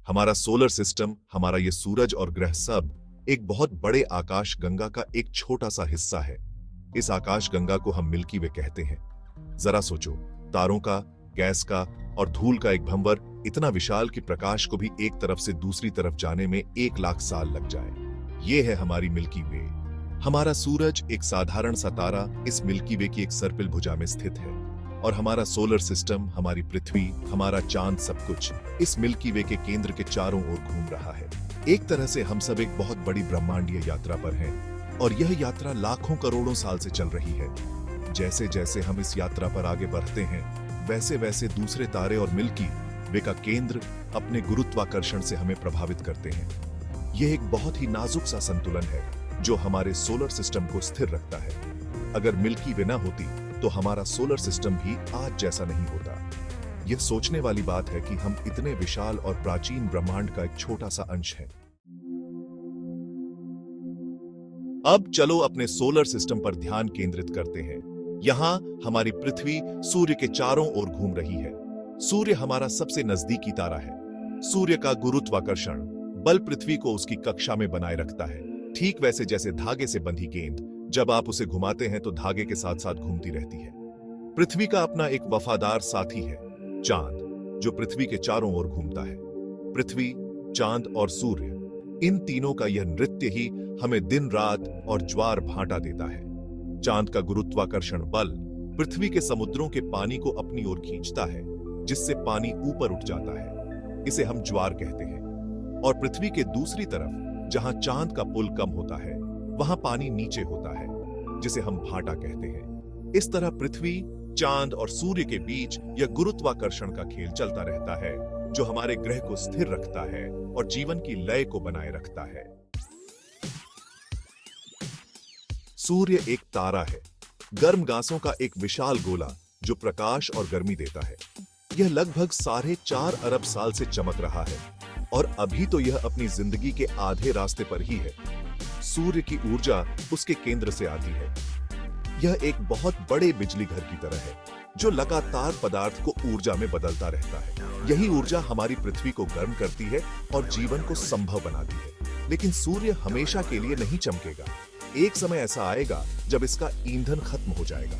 हमारा solar system, हमारा ये सूरज और ग्रह सब एक बहुत बड़े आकाश गंगा का एक छोटा सा हिस्सा है। इस आकाश गंगा को हम मिल्की वे कहते हैं। जरा सोचो, तारों का, गैस का और धूल का एक भंवर इतना विशाल कि प्रकाश को भी एक तरफ से दूसरी तरफ जाने में 1 लाख साल लग जाए। ये है हमारी मिल्की वे। हमारा सूरज एक साधारण सा तारा इस मिल्की वे की एक सर्पिल भुजा में स्थित है, और हमारा सोलर सिस्टम, हमारी पृथ्वी, हमारा चांद सब कुछ इस मिल्की वे के केंद्र के चारों ओर घूम रहा है। एक तरह से हम सब एक बहुत बड़ी ब्रह्मांडीय यात्रा पर हैं, और यह यात्रा लाखों करोड़ों साल से चल रही है। जैसे जैसे हम इस यात्रा पर आगे बढ़ते हैं, वैसे वैसे दूसरे तारे और मिल्की वे का केंद्र अपने गुरुत्वाकर्षण से हमें प्रभावित करते हैं। यह एक बहुत ही नाजुक सा संतुलन है जो हमारे सोलर सिस्टम को स्थिर रखता है। अगर मिल्की वे ना होती तो हमारा सोलर सिस्टम भी आज जैसा नहीं होता। यह सोचने वाली बात है कि हम इतने विशाल और प्राचीन ब्रह्मांड का एक छोटा सा अंश हैं। अब चलो अपने सोलर सिस्टम पर ध्यान केंद्रित करते हैं। यहां हमारी पृथ्वी सूर्य के चारों ओर घूम रही है। सूर्य हमारा सबसे नजदीकी तारा है। सूर्य का गुरुत्वाकर्षण बल पृथ्वी को उसकी कक्षा में बनाए रखता है, ठीक वैसे जैसे धागे से बंधी गेंद जब आप उसे घुमाते हैं तो धागे के साथ साथ घूमती रहती है। पृथ्वी का अपना एक वफादार साथी है, चांद, जो पृथ्वी के चारों ओर घूमता है। पृथ्वी, चांद और सूर्य, इन तीनों का यह नृत्य ही हमें दिन रात और ज्वार भाटा देता है। चांद का गुरुत्वाकर्षण बल पृथ्वी के समुद्रों के पानी को अपनी ओर खींचता है, जिससे पानी ऊपर उठ जाता है। इसे हम ज्वार कहते हैं। और पृथ्वी के दूसरी तरफ जहां चांद का पुल कम होता है, वहां पानी नीचे होता है, जिसे हम भाटा कहते हैं। इस तरह पृथ्वी, चांद और सूर्य के बीच यह गुरुत्वाकर्षण का खेल चलता रहता है, जो हमारे ग्रह को स्थिर रखता है और जीवन की लय को बनाए रखता है। सूर्य एक तारा है, गर्म गांसों का एक विशाल गोला जो प्रकाश और गर्मी देता है। यह लगभग 4.5 अरब साल से चमक रहा है, और अभी तो यह अपनी जिंदगी के आधे रास्ते पर ही है। सूर्य की ऊर्जा उसके केंद्र से आती है। यह एक बहुत बड़े बिजली घर की तरह है, जो लगातार पदार्थ को ऊर्जा में बदलता रहता है। यही ऊर्जा हमारी पृथ्वी को गर्म करती है और जीवन को संभव बनाती है। लेकिन सूर्य हमेशा के लिए नहीं चमकेगा। एक समय ऐसा आएगा जब इसका ईंधन खत्म हो जाएगा।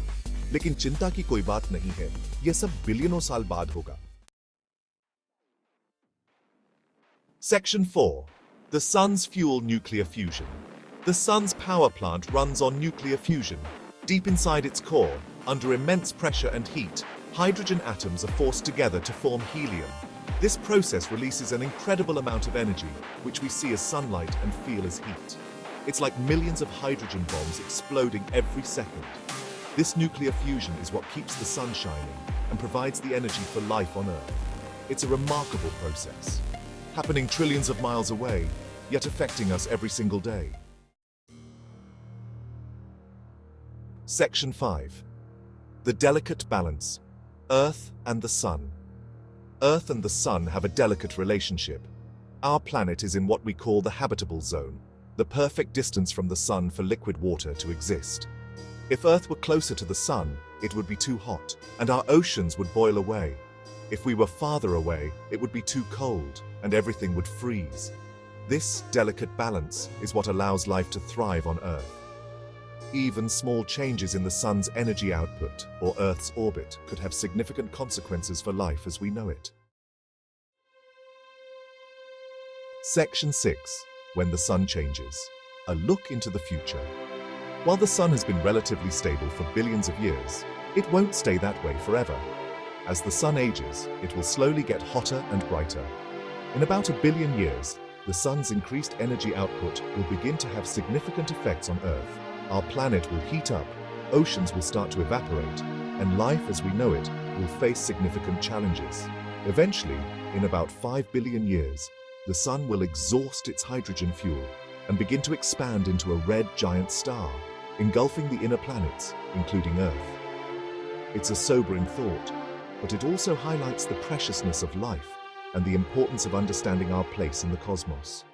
लेकिन चिंता की कोई बात नहीं है, यह सब बिलियनों साल बाद होगा। Section 4. The Sun's Fuel Nuclear Fusion. The Sun's power plant runs on nuclear fusion. Deep inside its core, under immense pressure and heat, hydrogen atoms are forced together to form helium. This process releases an incredible amount of energy, which we see as sunlight and feel as heat. It's like millions of hydrogen bombs exploding every second. This nuclear fusion is what keeps the sun shining and provides the energy for life on Earth. It's a remarkable process, happening trillions of miles away, yet affecting us every single day. Section 5. The delicate balance. Earth and the Sun. Earth and the Sun have a delicate relationship. Our planet is in what we call the habitable zone, the perfect distance from the Sun for liquid water to exist. If Earth were closer to the Sun, it would be too hot, and our oceans would boil away. If we were farther away, it would be too cold, and everything would freeze. This delicate balance is what allows life to thrive on Earth. Even small changes in the Sun's energy output or Earth's orbit could have significant consequences for life as we know it. Section 6. When the Sun changes. A look into the future. While the Sun has been relatively stable for billions of years, it won't stay that way forever. As the Sun ages, it will slowly get hotter and brighter. In about 1 billion years, the Sun's increased energy output will begin to have significant effects on Earth. Our planet will heat up, oceans will start to evaporate, and life as we know it will face significant challenges. Eventually, in about 5 billion years, the Sun will exhaust its hydrogen fuel and begin to expand into a red giant star, engulfing the inner planets, including Earth. It's a sobering thought, but it also highlights the preciousness of life and the importance of understanding our place in the cosmos.